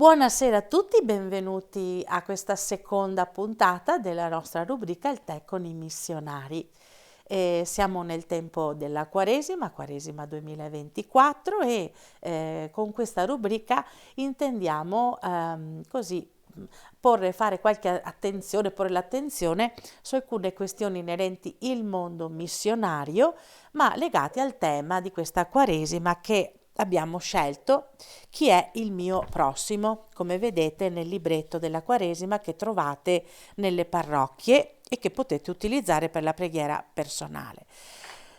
Buonasera a tutti, benvenuti a questa seconda puntata della nostra rubrica Il tè con i missionari. Siamo nel tempo della Quaresima 2024 e con questa rubrica intendiamo fare qualche attenzione, porre l'attenzione su alcune questioni inerenti il mondo missionario, ma legate al tema di questa Quaresima che abbiamo scelto chi è il mio prossimo, come vedete nel libretto della Quaresima che trovate nelle parrocchie e che potete utilizzare per la preghiera personale.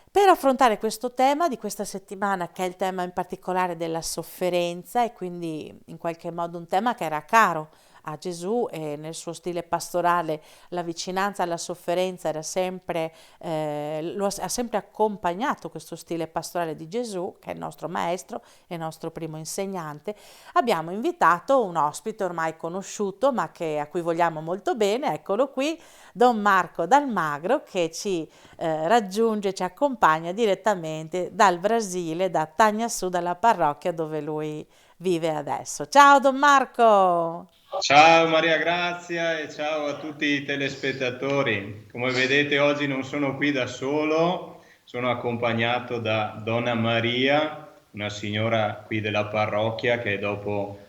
Per affrontare questo tema di questa settimana, che è il tema in particolare della sofferenza e quindi in qualche modo un tema che era caro a Gesù e nel suo stile pastorale la vicinanza alla sofferenza era sempre, ha sempre accompagnato questo stile pastorale di Gesù, che è il nostro maestro e il nostro primo insegnante, abbiamo invitato un ospite ormai conosciuto ma a cui vogliamo molto bene, eccolo qui, Don Marco Dalmagro che ci raggiunge, ci accompagna direttamente dal Brasile, da Tagnaçu, dalla parrocchia dove lui vive adesso. Ciao Don Marco! Ciao Maria Grazia e ciao a tutti i telespettatori. Come vedete oggi non sono qui da solo, sono accompagnato da Donna Maria, una signora qui della parrocchia che dopo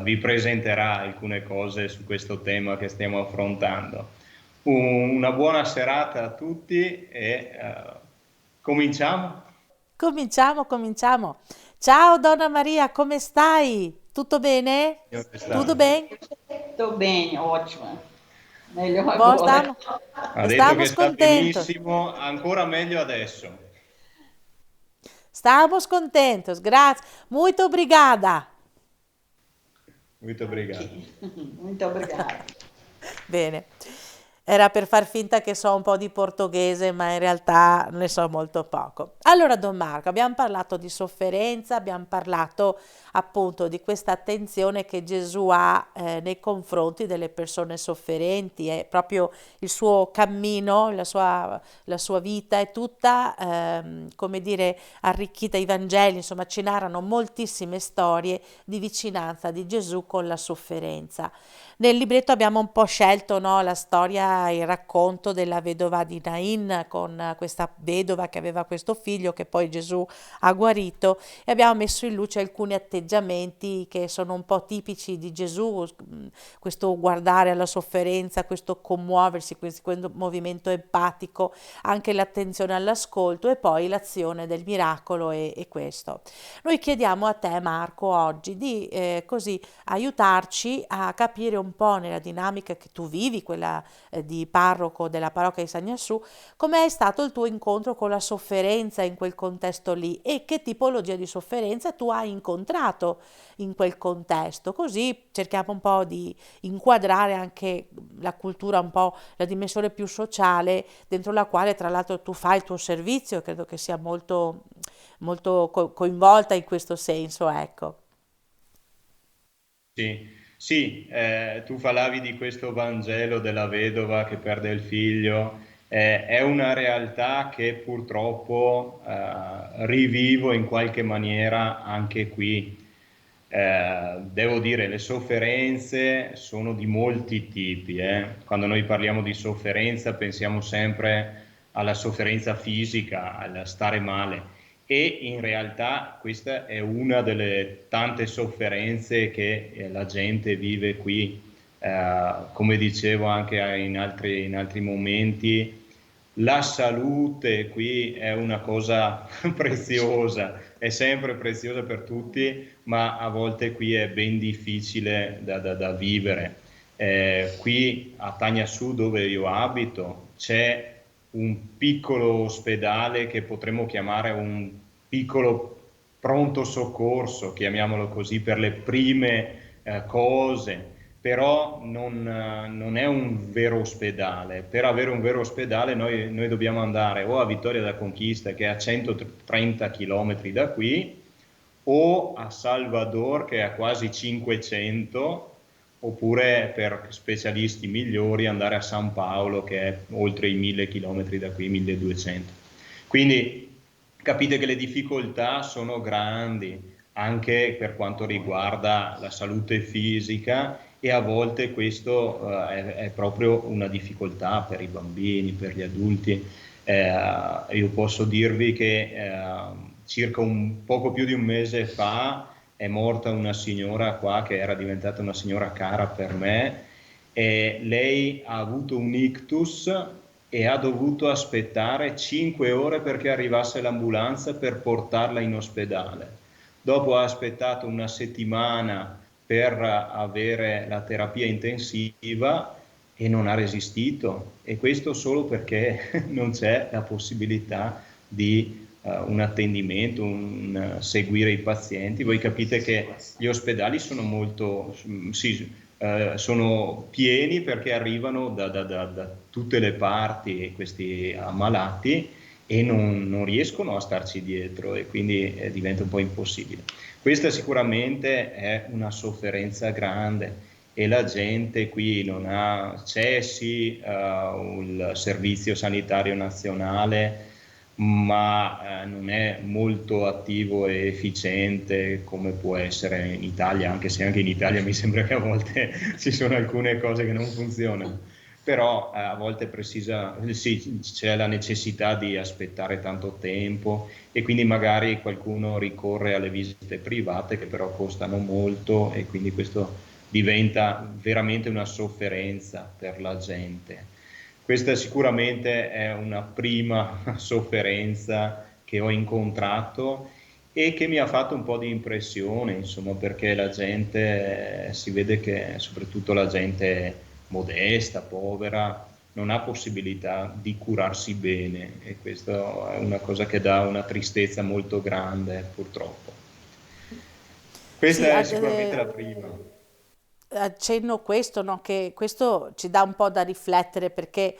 vi presenterà alcune cose su questo tema che stiamo affrontando. Una buona serata a tutti e cominciamo? Cominciamo. Ciao Donna Maria, come stai? Tutto bene? Signore Tutto State. bem? Tô bem, ótima. Melhor Bom, agora. Ha detto che estamos sta contentos. benissimo, ancora meglio adesso. Estamos contentos, grazie. Muito obrigada. Muito obrigado. Muito obrigada. Bene, era per far finta che so un po' di portoghese, ma in realtà ne so molto poco. Allora, Don Marco, abbiamo parlato di sofferenza, abbiamo parlato appunto di questa attenzione che Gesù ha nei confronti delle persone sofferenti, è proprio il suo cammino, la sua vita è tutta, come dire, arricchita. I Vangeli, insomma, ci narrano moltissime storie di vicinanza di Gesù con la sofferenza. Nel libretto abbiamo un po' scelto, no, la storia, il racconto della vedova di Nain con questa vedova che aveva questo figlio che poi Gesù ha guarito e abbiamo messo in luce alcuni atteggiamenti che sono un po' tipici di Gesù, questo guardare alla sofferenza, questo commuoversi, questo movimento empatico, anche l'attenzione all'ascolto e poi l'azione del miracolo e questo. Noi chiediamo a te, Marco, oggi di così aiutarci a capire un po' nella dinamica che tu vivi, quella di parroco della parrocchia di San Gnassù, com'è stato il tuo incontro con la sofferenza in quel contesto lì e che tipologia di sofferenza tu hai incontrato in quel contesto. Così cerchiamo un po' di inquadrare anche la cultura, un po' la dimensione più sociale dentro la quale tra l'altro tu fai il tuo servizio, credo che sia molto coinvolta in questo senso, ecco. Sì, sì, tu parlavi di questo Vangelo della vedova che perde il figlio, è una realtà che purtroppo rivivo in qualche maniera anche qui. Devo dire, le sofferenze sono di molti tipi, eh. Quando noi parliamo di sofferenza pensiamo sempre alla sofferenza fisica, al stare male. E in realtà questa è una delle tante sofferenze che la gente vive qui, come dicevo anche in altri momenti, la salute qui è una cosa preziosa, è sempre preziosa per tutti, ma a volte qui è ben difficile da vivere. Qui a Tagnassù, dove io abito, c'è un piccolo ospedale che potremmo chiamare un piccolo pronto soccorso, chiamiamolo così, per le prime cose, però non è un vero ospedale. Per avere un vero ospedale noi dobbiamo andare o a Vittoria da Conquista, che è a 130 km da qui, o a Salvador, che è a quasi 500, oppure per specialisti migliori andare a San Paolo, che è oltre i 1000 km da qui, 1200. Quindi capite che le difficoltà sono grandi. anche per quanto riguarda la salute fisica, e a volte questo è proprio una difficoltà per i bambini, per gli adulti. Io posso dirvi che circa poco più di un mese fa è morta una signora qua che era diventata una signora cara per me, e lei ha avuto un ictus e ha dovuto aspettare 5 ore perché arrivasse l'ambulanza per portarla in ospedale. Dopo ha aspettato una settimana per avere la terapia intensiva e non ha resistito, e questo solo perché non c'è la possibilità di un attendimento, un seguire i pazienti. Voi capite che gli ospedali sono molto, sì, sono pieni perché arrivano da tutte le parti questi ammalati e non riescono a starci dietro, e quindi diventa un po' impossibile. Questa sicuramente è una sofferenza grande, e la gente qui non ha, c'è sì il servizio sanitario nazionale, ma non è molto attivo e efficiente come può essere in Italia, anche se anche in Italia mi sembra che a volte ci sono alcune cose che non funzionano. Però a volte sì, c'è la necessità di aspettare tanto tempo, e quindi magari qualcuno ricorre alle visite private che però costano molto, e quindi questo diventa veramente una sofferenza per la gente. Questa sicuramente è una prima sofferenza che ho incontrato e che mi ha fatto un po' di impressione, insomma, perché la gente, si vede che soprattutto la gente modesta, povera, non ha possibilità di curarsi bene, e questo è una cosa che dà una tristezza molto grande, purtroppo. Sì, Questa è sicuramente la prima. accenno questo, no, che questo ci dà un po' da riflettere perché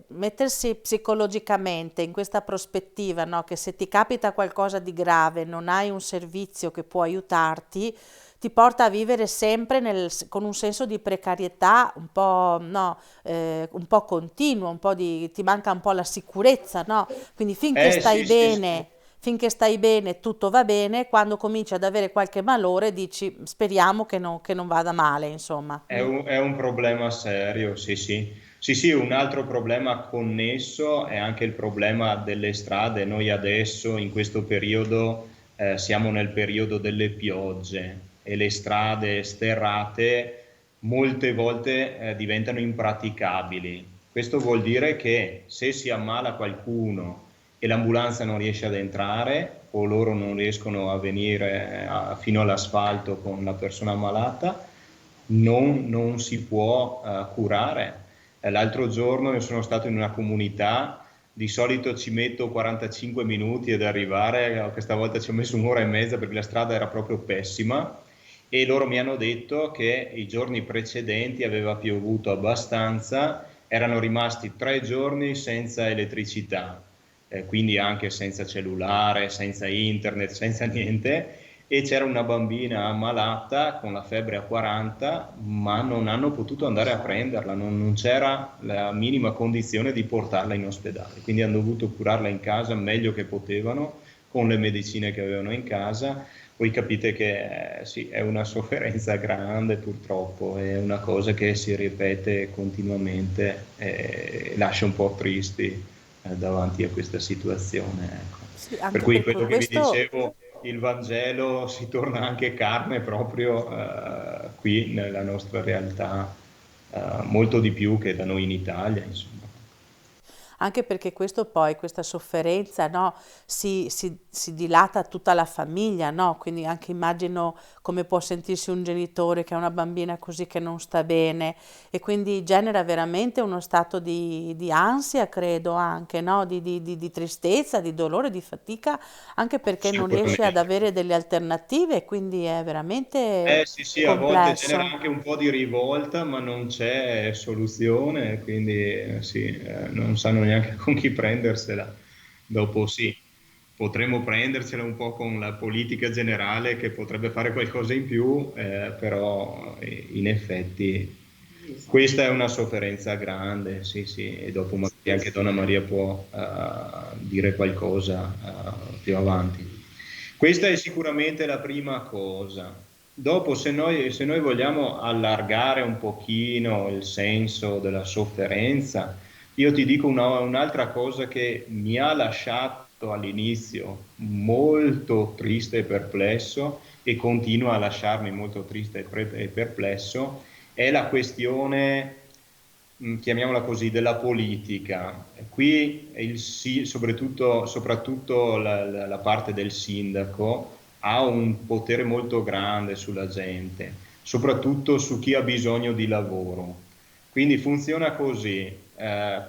mettersi psicologicamente in questa prospettiva, no, che se ti capita qualcosa di grave, non hai un servizio che può aiutarti, ti porta a vivere sempre con un senso di precarietà un po', no, un po' continuo, ti manca un po' la sicurezza, no? Quindi Sì, sì, sì. finché stai bene, tutto va bene, quando cominci ad avere qualche malore dici speriamo che non vada male, insomma. È un problema serio, sì, sì. Sì, sì, un altro problema connesso è anche il problema delle strade. Noi adesso, in questo periodo, siamo nel periodo delle piogge, e le strade sterrate molte volte diventano impraticabili. Questo vuol dire che se si ammala qualcuno e l'ambulanza non riesce ad entrare, o loro non riescono a venire fino all'asfalto con la persona ammalata, non si può curare. L'altro giorno io sono stato in una comunità, di solito ci metto 45 minuti ad arrivare, questa volta ci ho messo un'ora e mezza perché la strada era proprio pessima, e loro mi hanno detto che i giorni precedenti aveva piovuto abbastanza, erano rimasti 3 giorni senza elettricità, quindi anche senza cellulare, senza internet, senza niente, e c'era una bambina ammalata con la febbre a 40, ma non hanno potuto andare a prenderla, non c'era la minima condizione di portarla in ospedale, quindi hanno dovuto curarla in casa meglio che potevano, con le medicine che avevano in casa. Voi capite che sì, è una sofferenza grande, purtroppo, è una cosa che si ripete continuamente e lascia un po' tristi davanti a questa situazione, ecco. Sì, Per anche cui per quello che vi questo. dicevo, il Vangelo si torna anche carne proprio qui nella nostra realtà, molto di più che da noi in Italia, insomma. Anche perché questo poi, questa sofferenza, no, si dilata a tutta la famiglia, no? Quindi anche immagino come può sentirsi un genitore che ha una bambina così che non sta bene e quindi genera veramente uno stato di ansia, credo anche, no? Di tristezza, di dolore, di fatica, anche perché non riesce ad Sicuramente. avere delle alternative, quindi è veramente Sì, sì, a volte genera complesso. anche un po' di rivolta, ma non c'è soluzione, quindi sì, non sanno neanche con chi prendersela. Dopo sì, potremmo prendersela un po' con la politica generale che potrebbe fare qualcosa in più, però in effetti questa è una sofferenza grande, sì, sì, e dopo magari anche Donna Maria può dire qualcosa più avanti. Questa è sicuramente la prima cosa. Dopo, se noi vogliamo allargare un pochino il senso della sofferenza, io ti dico un'altra cosa che mi ha lasciato all'inizio molto triste e perplesso e continua a lasciarmi molto triste e perplesso, è la questione, chiamiamola così, della politica. Qui soprattutto la parte del sindaco ha un potere molto grande sulla gente, soprattutto su chi ha bisogno di lavoro. Quindi funziona così: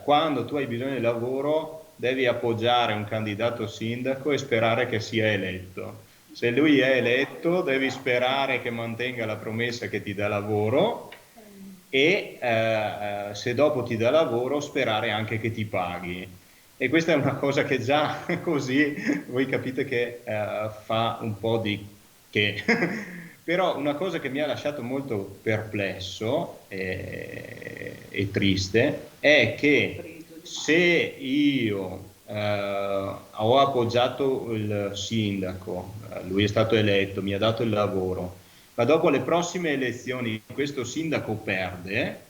quando tu hai bisogno di lavoro devi appoggiare un candidato sindaco e sperare che sia eletto. Se lui è eletto, devi sperare che mantenga la promessa che ti dà lavoro e se dopo ti dà lavoro, sperare anche che ti paghi. E questa è una cosa che già così voi capite che fa un po' di che. Però una cosa che mi ha lasciato molto perplesso e triste è che se io ho appoggiato il sindaco, lui è stato eletto, mi ha dato il lavoro, ma dopo le prossime elezioni questo sindaco perde,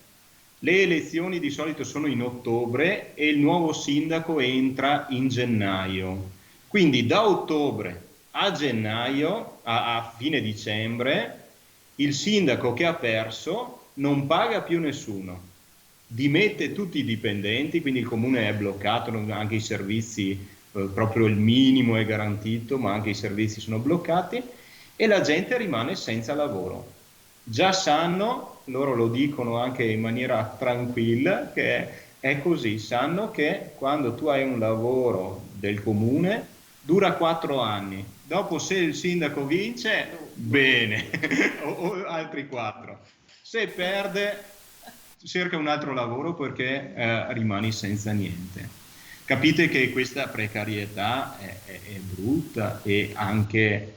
le elezioni di solito sono in ottobre e il nuovo sindaco entra in gennaio. Quindi da ottobre a gennaio, a fine dicembre, il sindaco che ha perso non paga più nessuno, dimette tutti i dipendenti, quindi il comune è bloccato, anche i servizi, proprio il minimo è garantito, ma anche i servizi sono bloccati e la gente rimane senza lavoro. Già sanno, loro lo dicono anche in maniera tranquilla, che è così, sanno che quando tu hai un lavoro del comune dura 4 anni, dopo se il sindaco vince, bene, o altri 4, se perde cerca un altro lavoro perché rimani senza niente. Capite che questa precarietà è brutta e anche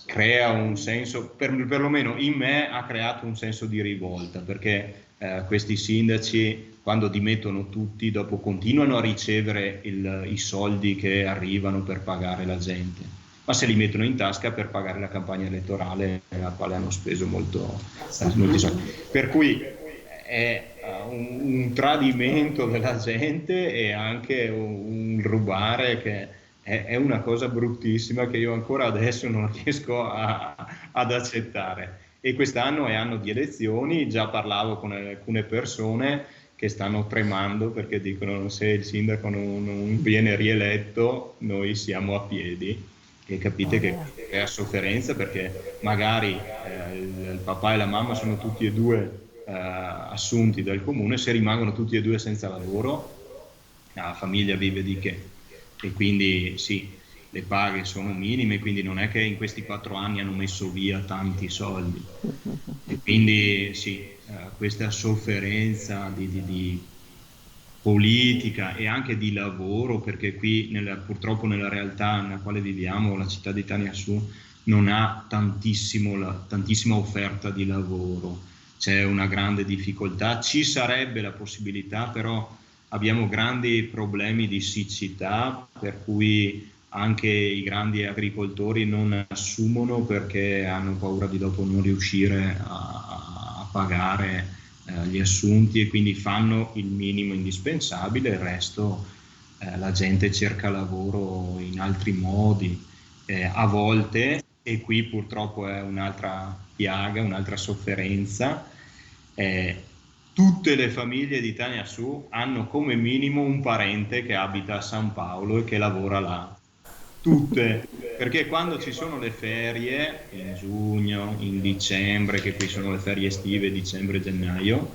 crea un senso, perlomeno in me ha creato un senso di rivolta, perché questi sindaci quando dimettono tutti dopo continuano a ricevere i soldi che arrivano per pagare la gente, ma se li mettono in tasca per pagare la campagna elettorale alla quale hanno speso molti soldi. Per cui è un tradimento della gente e anche un rubare che è una cosa bruttissima che io ancora adesso non riesco ad accettare. E quest'anno è anno di elezioni, già parlavo con alcune persone che stanno tremando perché dicono se il sindaco non viene rieletto noi siamo a piedi, e capite che è a sofferenza perché magari il papà e la mamma sono tutti e due assunti dal comune, se rimangono tutti e due senza lavoro la famiglia vive di che? E quindi sì, le paghe sono minime, quindi non è che in questi 4 anni hanno messo via tanti soldi. E quindi sì, questa sofferenza di politica e anche di lavoro, perché qui purtroppo nella realtà nella quale viviamo, la città di Taniasu non ha tantissima offerta di lavoro, c'è una grande difficoltà, ci sarebbe la possibilità, però abbiamo grandi problemi di siccità, per cui anche i grandi agricoltori non assumono perché hanno paura di dopo non riuscire a pagare gli assunti e quindi fanno il minimo indispensabile, il resto la gente cerca lavoro in altri modi, a volte, e qui purtroppo è un'altra piaga, un'altra sofferenza, tutte le famiglie di Taniasu hanno come minimo un parente che abita a San Paolo e che lavora là. Tutte, perché quando ci sono le ferie, in giugno, in dicembre, che qui sono le ferie estive, dicembre, gennaio,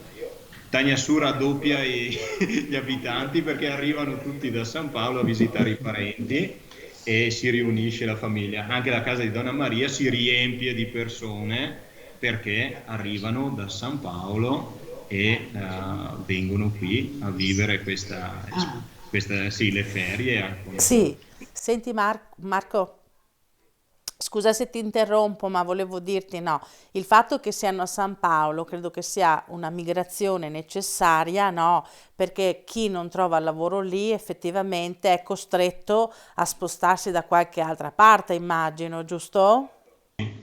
Taniasu raddoppia gli abitanti perché arrivano tutti da San Paolo a visitare i parenti e si riunisce la famiglia. Anche la casa di Donna Maria si riempie di persone perché arrivano da San Paolo e vengono qui a vivere sì, le ferie. Sì, senti Marco, Scusa se ti interrompo, ma volevo dirti no, il fatto che siano a San Paolo credo che sia una migrazione necessaria, no? Perché chi non trova lavoro lì effettivamente è costretto a spostarsi da qualche altra parte, immagino, giusto?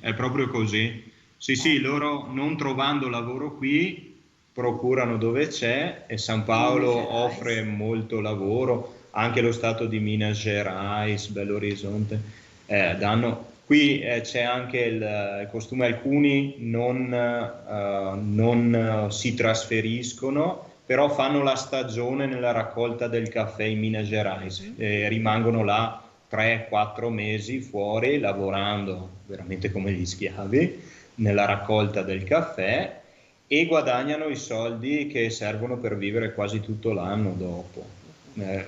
È proprio così. Sì, sì, Ecco. loro non trovando lavoro qui procurano dove c'è e San Minas Paolo offre Gerais. molto lavoro, anche lo stato di Minas Gerais, Belo Horizonte, danno. Qui c'è anche il costume, alcuni non si trasferiscono, però fanno la stagione nella raccolta del caffè in Minas Gerais, Mhm. rimangono là 3-4 mesi fuori lavorando veramente come gli schiavi nella raccolta del caffè e guadagnano i soldi che servono per vivere quasi tutto l'anno dopo.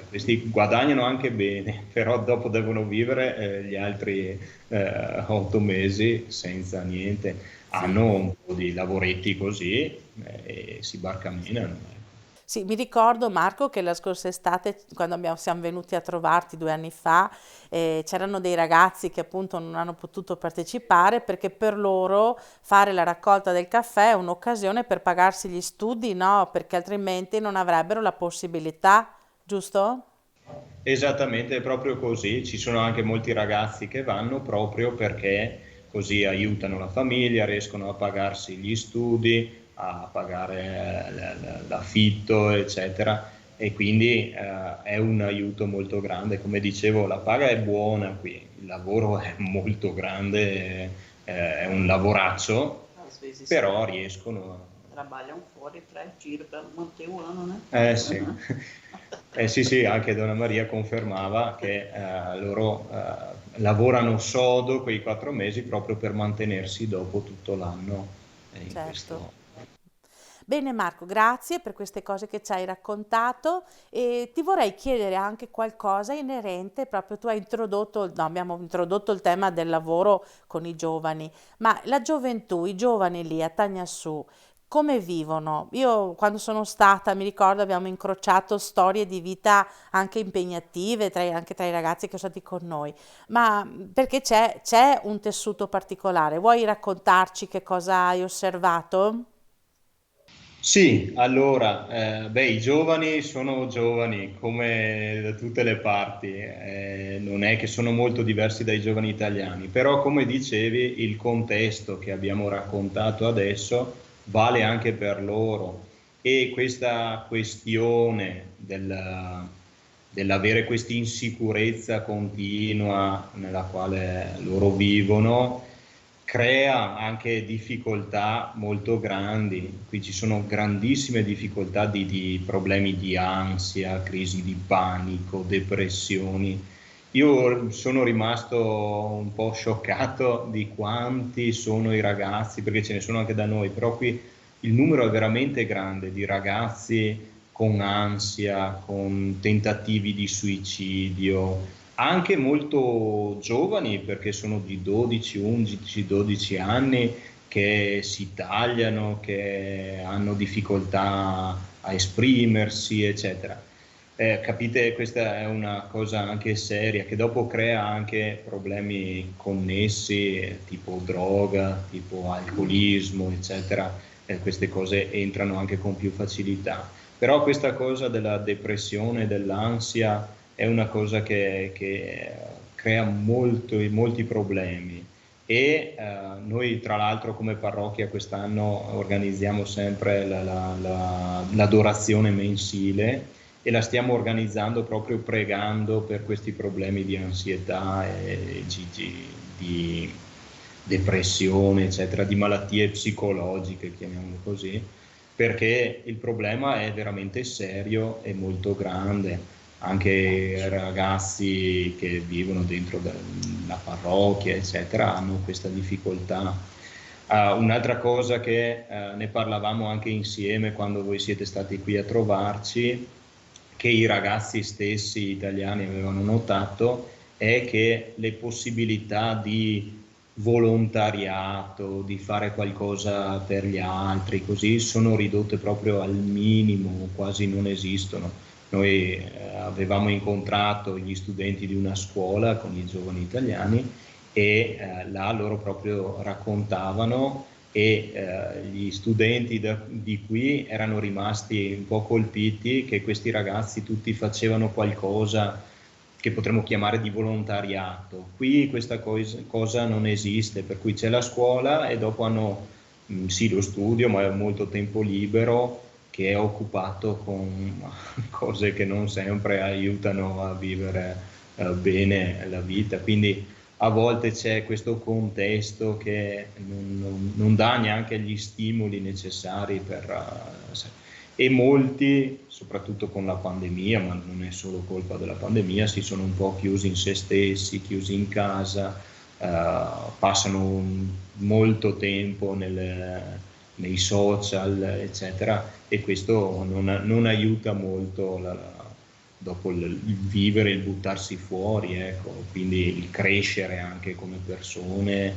Questi guadagnano anche bene, però dopo devono vivere gli altri 8 mesi senza niente. Sì. Hanno un po' di lavoretti così e si barcamenano. Ecco. Sì, mi ricordo Marco che la scorsa estate, quando siamo venuti a trovarti 2 anni fa, c'erano dei ragazzi che appunto non hanno potuto partecipare perché per loro fare la raccolta del caffè è un'occasione per pagarsi gli studi, no? Perché altrimenti non avrebbero la possibilità, giusto? Esattamente, è proprio così. Ci sono anche molti ragazzi che vanno proprio perché così aiutano la famiglia, riescono a pagarsi gli studi, a pagare l'affitto, eccetera. E quindi è un aiuto molto grande. Come dicevo, la paga è buona qui, il lavoro è molto grande, è un lavoraccio, Às vezes però riescono. trabalham fora e traz dinheiro para manter o ano, né? Sì. Sì, sì, anche Donna Maria confermava che loro lavorano sodo quei 4 mesi proprio per mantenersi dopo tutto l'anno in Certo. questo. Bene Marco, grazie per queste cose che ci hai raccontato e ti vorrei chiedere anche qualcosa inerente, proprio tu hai introdotto, no, abbiamo introdotto il tema del lavoro con i giovani, ma la gioventù, i giovani lì a Tagnassù, come vivono? Io quando sono stata, mi ricordo, abbiamo incrociato storie di vita anche impegnative, anche tra i ragazzi che sono stati con noi, ma perché c'è un tessuto particolare. Vuoi raccontarci che cosa hai osservato? Sì, allora, beh, i giovani sono giovani come da tutte le parti, non è che sono molto diversi dai giovani italiani, però come dicevi, il contesto che abbiamo raccontato adesso vale anche per loro e questa questione dell'avere questa insicurezza continua nella quale loro vivono crea anche difficoltà molto grandi. Qui ci sono grandissime difficoltà di problemi di ansia, crisi di panico, depressioni. Io sono rimasto un po' scioccato di quanti sono i ragazzi, perché ce ne sono anche da noi, però qui il numero è veramente grande di ragazzi con ansia, con tentativi di suicidio, anche molto giovani perché sono di 12, 11, 12 anni che si tagliano, che hanno difficoltà a esprimersi, eccetera. Capite, questa è una cosa anche seria che dopo crea anche problemi connessi, tipo droga, tipo alcolismo, eccetera. Queste cose entrano anche con più facilità. Però questa cosa della depressione, dell'ansia, è una cosa che crea molti problemi e noi tra l'altro come parrocchia quest'anno organizziamo sempre l'adorazione mensile e la stiamo organizzando proprio pregando per questi problemi di ansietà e di depressione, eccetera, di malattie psicologiche, chiamiamolo così, perché il problema è veramente serio e molto grande. Anche ragazzi che vivono dentro la parrocchia, eccetera, hanno questa difficoltà. Un'altra cosa che ne parlavamo anche insieme quando voi siete stati qui a trovarci, che i ragazzi stessi italiani avevano notato, è che le possibilità di volontariato, di fare qualcosa per gli altri, così sono ridotte proprio al minimo, quasi non esistono. Noi avevamo incontrato gli studenti di una scuola con i giovani italiani e là loro proprio raccontavano e gli studenti di qui erano rimasti un po' colpiti che questi ragazzi tutti facevano qualcosa che potremmo chiamare di volontariato. Qui questa cosa non esiste, per cui c'è la scuola e dopo hanno sì lo studio, ma molto tempo libero che è occupato con cose che non sempre aiutano a vivere bene la vita. Quindi a volte c'è questo contesto che non dà neanche gli stimoli necessari e molti, soprattutto con la pandemia, ma non è solo colpa della pandemia, si sono un po' chiusi in se stessi, chiusi in casa, passano molto tempo nei social, eccetera, e questo non aiuta molto dopo il vivere, il buttarsi fuori, ecco, quindi il crescere anche come persone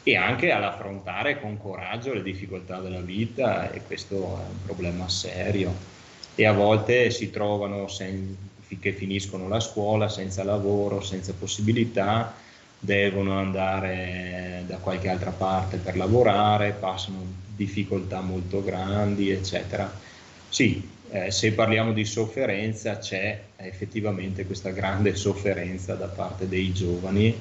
e anche all'affrontare con coraggio le difficoltà della vita, e questo è un problema serio. E a volte si trovano che finiscono la scuola senza lavoro, senza possibilità, devono andare da qualche altra parte per lavorare, passano difficoltà molto grandi, eccetera. Sì, se parliamo di sofferenza, c'è effettivamente questa grande sofferenza da parte dei giovani,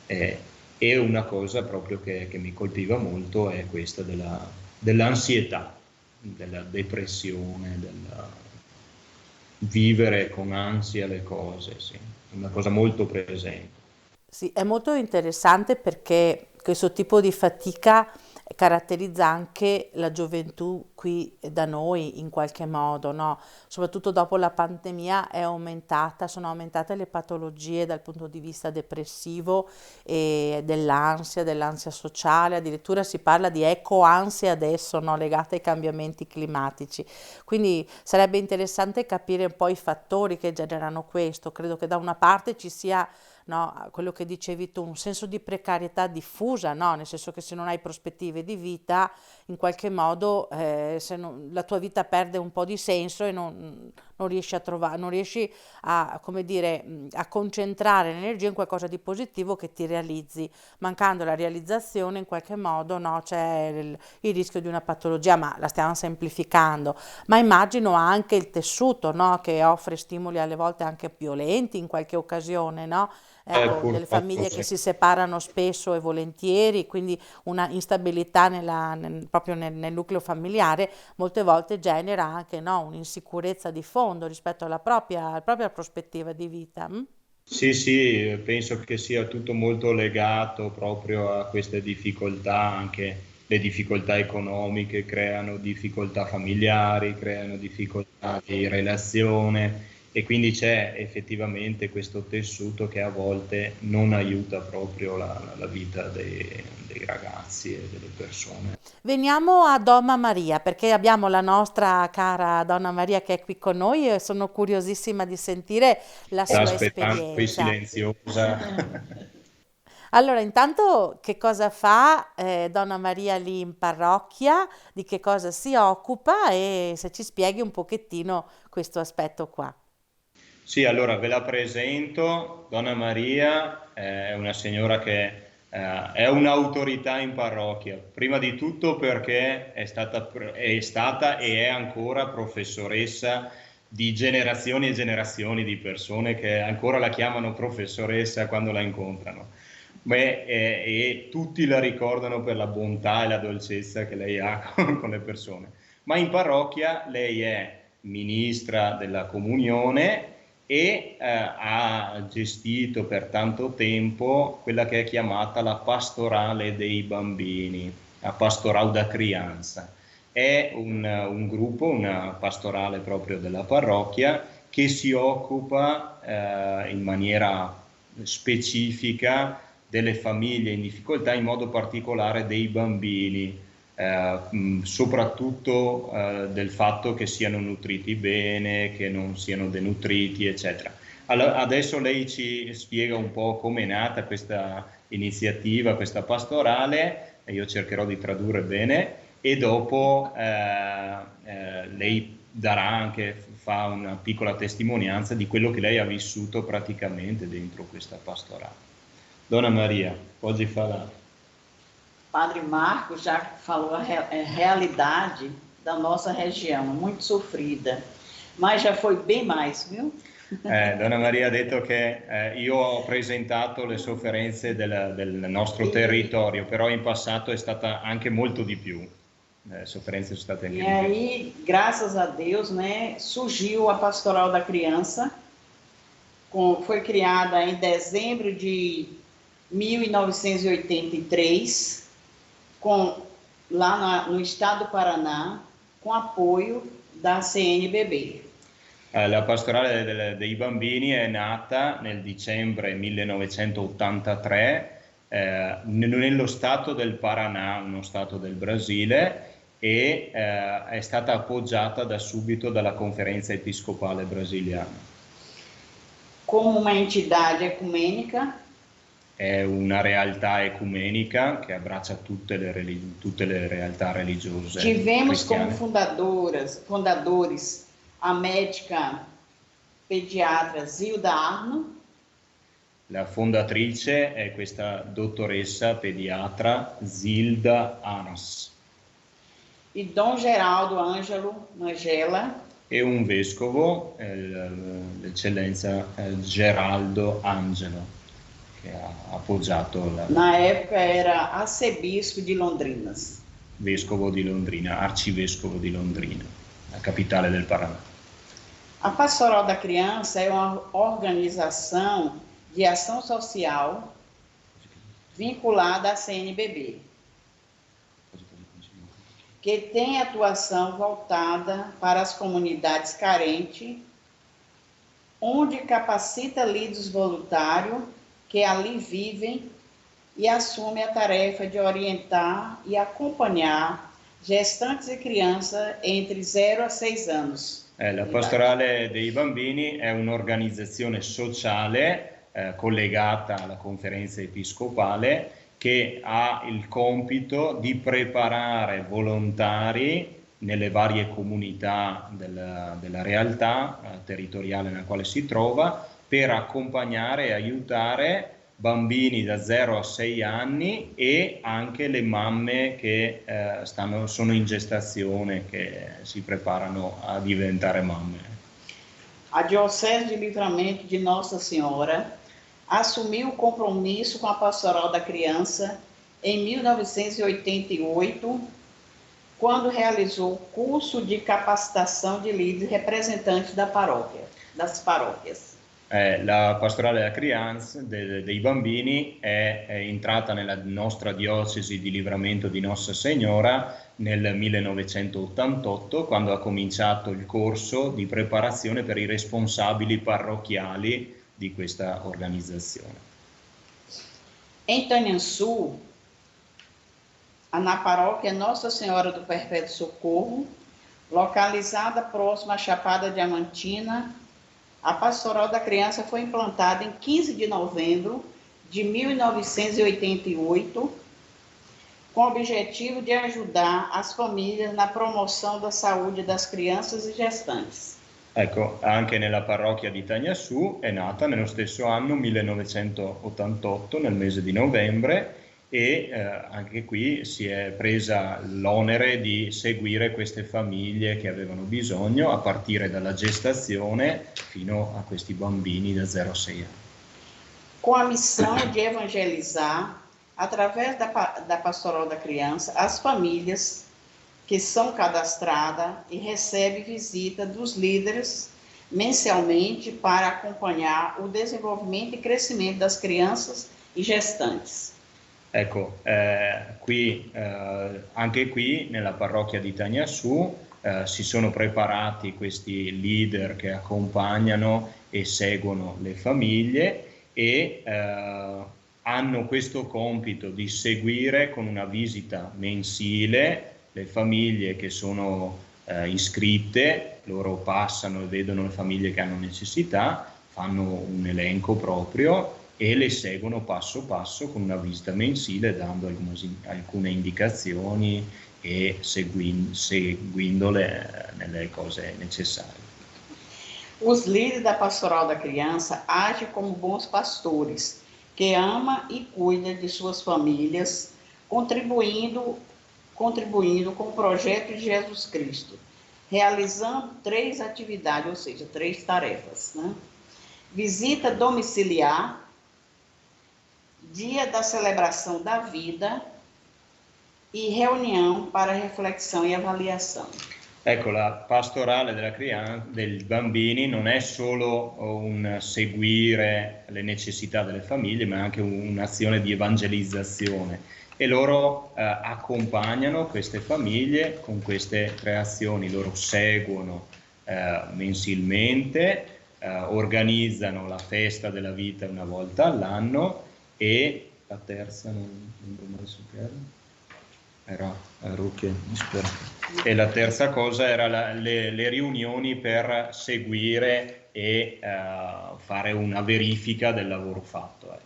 eh, e una cosa proprio che mi colpiva molto è questa dell'ansietà, della depressione, del vivere con ansia le cose, sì, una cosa molto presente. Sì, è molto interessante perché questo tipo di fatica caratterizza anche la gioventù qui da noi in qualche modo, no? Soprattutto dopo la pandemia sono aumentate le patologie dal punto di vista depressivo e dell'ansia sociale, addirittura si parla di ecoansia adesso, no? Legata ai cambiamenti climatici. Quindi sarebbe interessante capire un po' i fattori che generano questo. Credo che da una parte ci sia, no, quello che dicevi tu, un senso di precarietà diffusa, no? Nel senso che se non hai prospettive di vita, in qualche modo la tua vita perde un po' di senso e non riesci a trovare, non riesci a, come dire, a concentrare l'energia in qualcosa di positivo che ti realizzi. Mancando la realizzazione, in qualche modo, no, c'è il rischio di una patologia, ma la stiamo semplificando. Ma immagino anche il tessuto, no, che offre stimoli alle volte anche violenti in qualche occasione, no? Ecco, delle Purtroppo famiglie che sì. si separano spesso e volentieri, quindi una instabilità proprio nel nucleo familiare molte volte genera anche, no, un'insicurezza di fondo rispetto alla propria prospettiva di vita. Mm? Sì, sì, penso che sia tutto molto legato proprio a queste difficoltà, anche le difficoltà economiche creano difficoltà familiari, creano difficoltà di relazione, e quindi c'è effettivamente questo tessuto che a volte non aiuta proprio la vita dei ragazzi e delle persone. Veniamo a Donna Maria, perché abbiamo la nostra cara Donna Maria che è qui con noi e sono curiosissima di sentire la Sta sua aspettando qui esperienza. silenziosa. Allora, intanto che cosa fa Donna Maria lì in parrocchia, di che cosa si occupa e se ci spieghi un pochettino questo aspetto qua. Sì, allora ve la presento. Donna Maria è una signora che è un'autorità in parrocchia, prima di tutto perché è stata e è ancora professoressa di generazioni e generazioni di persone che ancora la chiamano professoressa quando la incontrano. Beh, e tutti la ricordano per la bontà e la dolcezza che lei ha con le persone. Ma in parrocchia lei è ministra della comunione e ha gestito per tanto tempo quella che è chiamata la pastorale dei bambini, la pastoral da crianza. È un gruppo, una pastorale proprio della parrocchia che si occupa in maniera specifica delle famiglie in difficoltà, in modo particolare dei bambini, soprattutto del fatto che siano nutriti bene, che non siano denutriti, eccetera. Allora, adesso lei ci spiega un po' come è nata questa iniziativa, questa pastorale, e io cercherò di tradurre bene, e dopo lei fa una piccola testimonianza di quello che lei ha vissuto praticamente dentro questa pastorale. Dona Maria, pode falar. Padre Marcos já falou a realidade da nossa região, muito sofrida, mas já foi bem mais, viu? Donna Maria ha detto che io ho presentato le sofferenze del nostro territorio, però in passato è stata anche molto di più. Le sofferenze sono state anche E di più. aí, graças a Deus, né, surgiu a Pastoral da Criança, foi criada em dezembro de 1983, lá no estado do Paraná, com apoio da CNBB. La pastorale dei bambini è nata nel dicembre 1983 nello stato del Paraná, uno stato del Brasile, e è stata appoggiata da subito dalla Conferenza Episcopale Brasiliana. Como uma entidade ecumenica, è una realtà ecumenica che abbraccia tutte le realtà religiose tivemos como cristiane. fundadores a médica pediatra Zilda Arno, La fondatrice è questa dottoressa pediatra Zilda Arnas e Dom Geraldo Ângelo Mangela, e un vescovo, l'eccellenza Geraldo Angelo, che ha appoggiato na época era arcebispo de Londrinas. Vescovo di Londrina, arcivescovo di Londrina, la capitale del Paraná. A Pastoral da Criança é uma organização de ação social vinculada à CNBB, que tem atuação voltada para as comunidades carentes, onde capacita líderes voluntários que ali vivem e assume a tarefa de orientar e acompanhar gestantes e crianças entre 0 a 6 anos. La pastorale dei bambini è un'organizzazione sociale collegata alla conferenza episcopale che ha il compito di preparare volontari nelle varie comunità della realtà territoriale nella quale si trova per accompagnare e aiutare bambini da 0 a 6 anni e anche le mamme che sono in gestazione, che si preparano a diventare mamme. A Diocese de Livramento de Nossa Senhora assumiu o compromisso com a Pastoral da Criança em 1988, quando realizou o curso de capacitação de líderes representantes das paróquias. La pastorale della crianza dei bambini è entrata nella nostra diocesi di Livramento di Nostra Signora nel 1988, quando ha cominciato il corso di preparazione per i responsabili parrocchiali di questa organizzazione. Em Tanhansu, na paróquia Nossa Senhora do Perpétuo Socorro, localizada próxima à Chapada Diamantina, a Pastoral da Criança foi implantada em 15 de novembro de 1988, com o objetivo de ajudar as famílias na promoção da saúde das crianças e gestantes. Ecco, anche nella parrocchia di Tanhansu è nata nello stesso anno 1988, nel mese di novembre, e anche qui si è presa l'onere di seguire queste famiglie che avevano bisogno a partire dalla gestazione fino a questi bambini da 0 a 6 anni. Com a missão de evangelizar, através da Pastoral da Criança, as famílias que são cadastradas e recebem visita dos líderes mensalmente para acompanhar o desenvolvimento e crescimento das crianças e gestantes. Ecco, anche qui nella parrocchia di Tanhansu si sono preparati questi leader che accompagnano e seguono le famiglie e hanno questo compito di seguire con una visita mensile le famiglie che sono iscritte, loro passano e vedono le famiglie che hanno necessità, fanno un elenco proprio e le seguono passo passo con una visita mensile, dando alcune indicazioni e seguindole nelle cose necessarie. Os líderes da Pastoral da Criança agem como bons pastores, que ama e cuida de suas famílias, contribuindo com o projeto de Jesus Cristo, realizando 3 atividades, ou seja, 3 tarefas, né? Visita domiciliar, dia da celebração da vida e reunião para reflessão e avaliação. Ecco, la pastorale dei bambini non è solo un seguire le necessità delle famiglie, ma anche un'azione di evangelizzazione. E loro accompagnano queste famiglie con queste 3 azioni, loro seguono mensilmente, organizzano la festa della vita una volta all'anno e la terza non ho messo chiaro. Era Rucche, spero. E la terza cosa era le riunioni per seguire e fare una verifica del lavoro fatto. Ecco.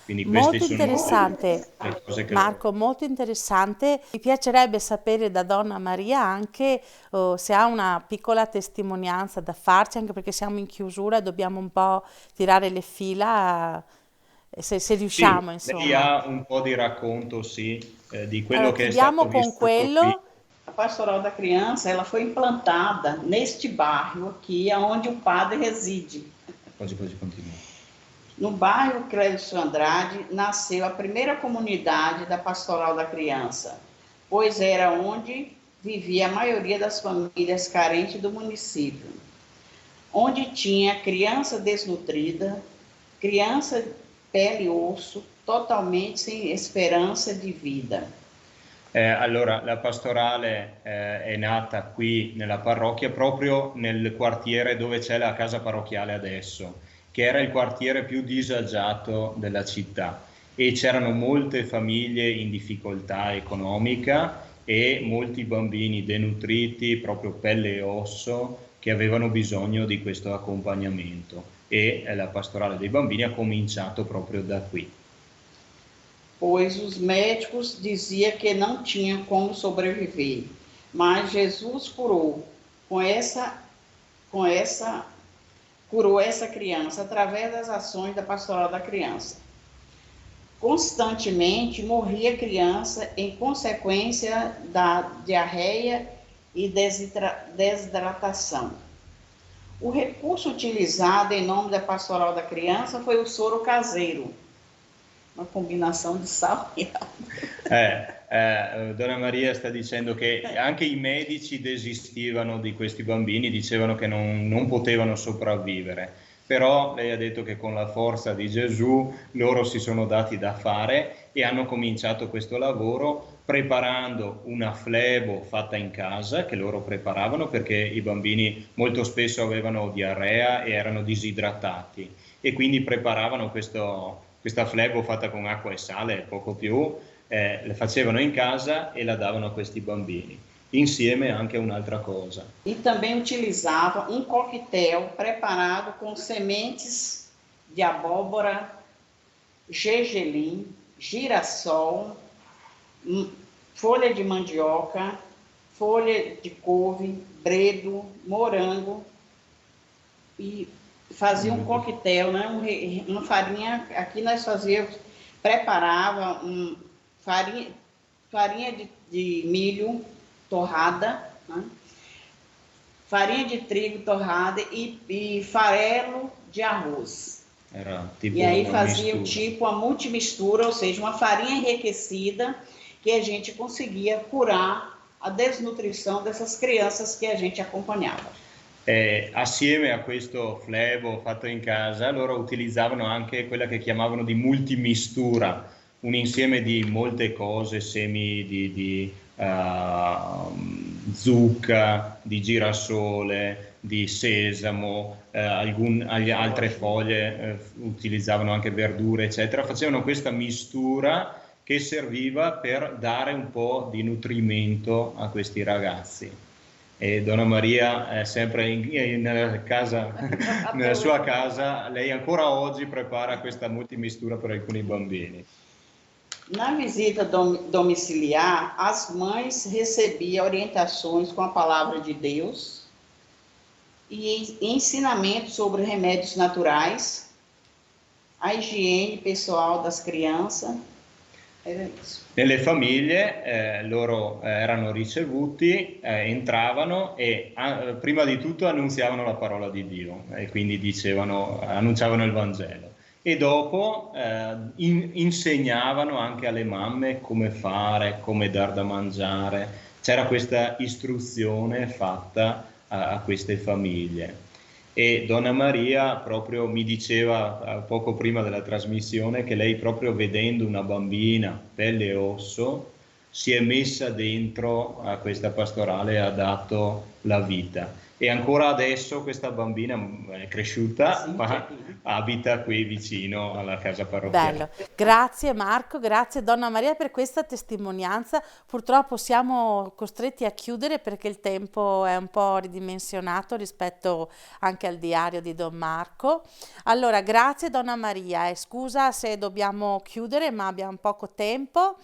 Quindi queste Molto sono interessante, le cose che Marco, molto interessante. Mi piacerebbe sapere da Donna Maria anche se ha una piccola testimonianza da farci, anche perché siamo in chiusura e dobbiamo un po' tirare le fila, se Sì, riusciamo, lei insomma. ha un po' di racconto, sì, di quello Allora, che è chiudiamo stato con vissuto qui. quello. A Pastoral da Criança, ela foi implantada neste bairro aqui, onde o padre reside. Poi continua. No bairro Clécio Andrade, nasceu a primeira comunidade da Pastoral da Criança, pois era onde vivia a maioria das famílias carentes do município, onde tinha criança desnutrida, criança pele e osso, totalmente sem esperança di vita. Allora, la pastorale è nata qui nella parrocchia, proprio nel quartiere dove c'è la casa parrocchiale adesso, che era il quartiere più disagiato della città, e c'erano molte famiglie in difficoltà economica e molti bambini denutriti, proprio pelle e osso, che avevano bisogno di questo accompagnamento, e la pastorale dei bambini ha cominciato proprio da qui. Pois os médicos diziam que não tinha como sobreviver, mas Jesus curou curou essa criança através das ações da Pastoral da Criança. Constantemente morria criança em consequência da diarreia e desidratação. O recurso utilizado em nome da Pastoral da Criança foi o soro caseiro, uma combinação di sal e Donna Maria sta dicendo che anche i medici desistivano di questi bambini, dicevano che non potevano sopravvivere, però lei ha detto che con la forza di Gesù loro si sono dati da fare e hanno cominciato questo lavoro preparando una flebo fatta in casa, che loro preparavano perché i bambini molto spesso avevano diarrea e erano disidratati, e quindi preparavano questa flebo fatta con acqua e sale e poco più, le facevano in casa e la davano a questi bambini, insieme anche a un'altra cosa. E também utilizava coquetel preparado com sementes de abóbora, gergelim, girassol, folha de mandioca, folha de couve, bredo, morango, e fazia coquetel, né? Uma farinha, aqui nós preparava farinha de milho torrada, né? Farinha de trigo torrada e farelo de arroz. Era tipo e aí uma fazia mistura. uma multimistura, ou seja, uma farinha enriquecida que a gente conseguia curar a desnutrição dessas crianças que a gente acompanhava. Assieme a questo flebo fatto in casa, loro utilizzavano anche quella che chiamavano di multimistura, un insieme di molte cose, semi di zucca, di girasole, di sesamo, altre foglie, utilizzavano anche verdure, eccetera. Facevano questa mistura che serviva per dare un po' di nutrimento a questi ragazzi. E Donna Maria è sempre nella sua casa, lei ancora oggi prepara questa multimistura per alcuni bambini. Na visita domiciliar, as mães recebiam orientações com a palavra de Deus e ensinamentos sobre remédios naturais, a higiene pessoal das crianças. Era isso. Nelle famiglie loro erano ricevuti, entravano e prima di tutto annunziavano la parola di Dio e quindi annunciavano il Vangelo e dopo insegnavano anche alle mamme come fare, come dar da mangiare. C'era questa istruzione fatta a queste famiglie. E Donna Maria proprio mi diceva poco prima della trasmissione che lei proprio vedendo una bambina pelle e osso si è messa dentro a questa pastorale e ha dato la vita. E ancora adesso questa bambina è cresciuta, ma abita qui vicino alla casa parrocchiale. Bello, grazie Marco, grazie Donna Maria per questa testimonianza. Purtroppo siamo costretti a chiudere perché il tempo è un po' ridimensionato rispetto anche al diario di Don Marco. Allora, grazie Donna Maria e scusa se dobbiamo chiudere, ma abbiamo poco tempo,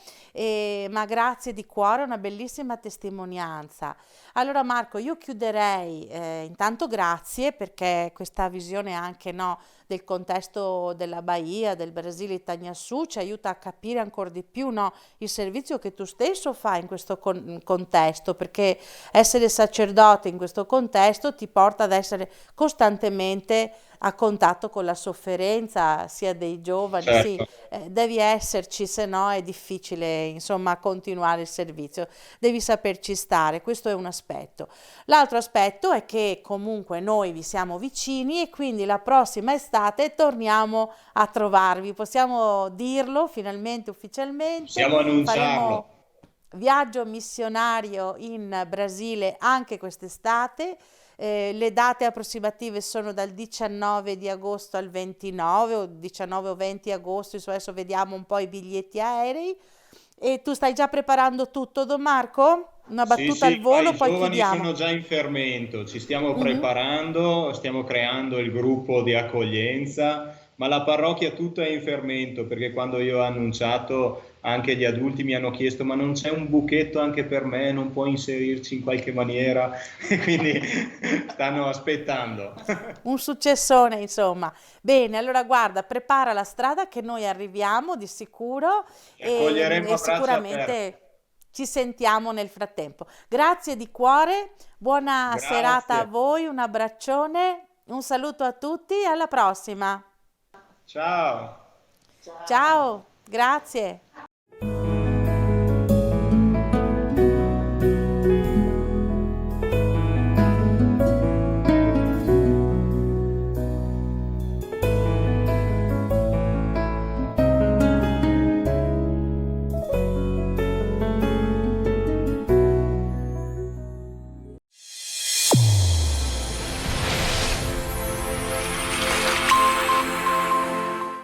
ma grazie di cuore, una bellissima testimonianza. Allora Marco, io chiuderei, intanto grazie perché questa visione anche no, del contesto della Bahia, del Brasile, Itagnassù, ci aiuta a capire ancora di più no, il servizio che tu stesso fai in questo contesto, perché essere sacerdote in questo contesto ti porta ad essere costantemente a contatto con la sofferenza sia dei giovani, sì, Certo. devi esserci, se no è difficile, insomma, continuare il servizio, devi saperci stare, questo è un aspetto. L'altro aspetto è che comunque noi vi siamo vicini e quindi la prossima estate torniamo a trovarvi, possiamo dirlo finalmente ufficialmente, Possiamo annunciarlo. faremo viaggio missionario in Brasile anche quest'estate. Le date approssimative sono dal 19 di agosto al 29 o 19 o 20 agosto, adesso vediamo un po' i biglietti aerei. E tu stai già preparando tutto, Don Marco? Una Sì, battuta al sì, ma volo, i poi giovani chiudiamo. sono già in fermento, ci stiamo Mhm. preparando, stiamo creando il gruppo di accoglienza, ma la parrocchia tutta è in fermento perché quando io ho annunciato anche gli adulti mi hanno chiesto ma non c'è un buchetto anche per me, non puoi inserirci in qualche maniera? E quindi stanno aspettando. Un successone, insomma. Bene, allora guarda, prepara la strada che noi arriviamo di sicuro Ti accoglieremo e a braccia aperte. sicuramente ci sentiamo nel frattempo. Grazie di cuore, buona serata a Grazie. voi, un abbraccione, un saluto a tutti e alla prossima. Ciao. Tchau. Ciao, grazie.